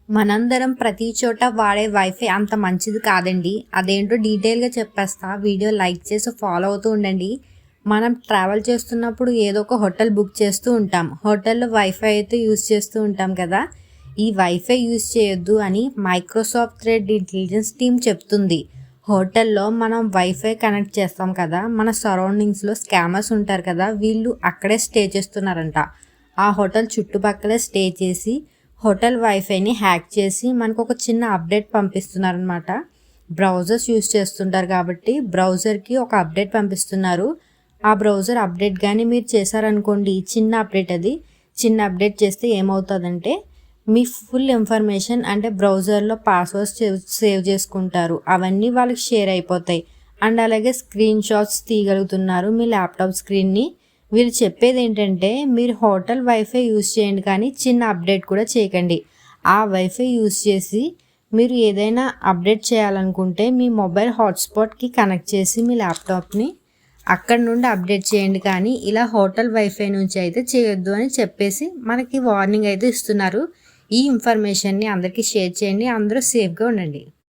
మనందరం ప్రతి చోట వాడే వైఫై అంత మంచిది కాదండి. అదేంటో డీటెయిల్గా చెప్పేస్తా. వీడియో లైక్ చేసి ఫాలో అవుతూ ఉండండి. మనం ట్రావెల్ చేస్తున్నప్పుడు ఏదో ఒక హోటల్ బుక్ చేస్తూ ఉంటాం. హోటల్లో వైఫై అయితే యూజ్ చేస్తూ ఉంటాం కదా. ఈ వైఫై యూజ్ చేయొద్దు అని మైక్రోసాఫ్ట్ థ్రెడ్ ఇంటెలిజెన్స్ టీమ్ చెప్తుంది. హోటల్లో మనం వైఫై కనెక్ట్ చేస్తాం కదా, మన సరౌండింగ్స్లో స్కామర్స్ ఉంటారు కదా, వీళ్ళు అక్కడే స్టే చేస్తున్నారంట. ఆ హోటల్ చుట్టుపక్కలే స్టే చేసి హోటల్ వైఫైని హ్యాక్ చేసి మనకు ఒక చిన్న అప్డేట్ పంపిస్తున్నారనమాట. బ్రౌజర్స్ యూజ్ చేస్తుంటారు కాబట్టి బ్రౌజర్కి ఒక అప్డేట్ పంపిస్తున్నారు. ఆ బ్రౌజర్ అప్డేట్ కానీ మీరు చేశారనుకోండి, చిన్న అప్డేట్, అది చిన్న అప్డేట్ చేస్తే ఏమవుతుందంటే మీ ఫుల్ ఇన్ఫర్మేషన్ అంటే బ్రౌజర్లో పాస్వర్డ్స్ సేవ్ చేసుకుంటారు, అవన్నీ వాళ్ళకి షేర్ అయిపోతాయి. అండ్ అలాగే స్క్రీన్ షాట్స్ తీయగలుగుతున్నారు మీ ల్యాప్టాప్ స్క్రీన్ని. వీళ్ళు చెప్పేది ఏంటంటే మీరు హోటల్ వైఫై యూజ్ చేయండి కానీ చిన్న అప్డేట్ కూడా చేయకండి. ఆ వైఫై యూజ్ చేసి మీరు ఏదైనా అప్డేట్ చేయాలనుకుంటే మీ మొబైల్ హాట్స్పాట్కి కనెక్ట్ చేసి మీ ల్యాప్టాప్ని అక్కడ నుండి అప్డేట్ చేయండి, కానీ ఇలా హోటల్ వైఫై నుంచి అయితే చేయొద్దు అని చెప్పేసి మనకి వార్నింగ్ అయితే ఇస్తున్నారు. ఈ ఇన్ఫర్మేషన్ని అందరికీ షేర్ చేయండి. అందరూ సేఫ్గా ఉండండి.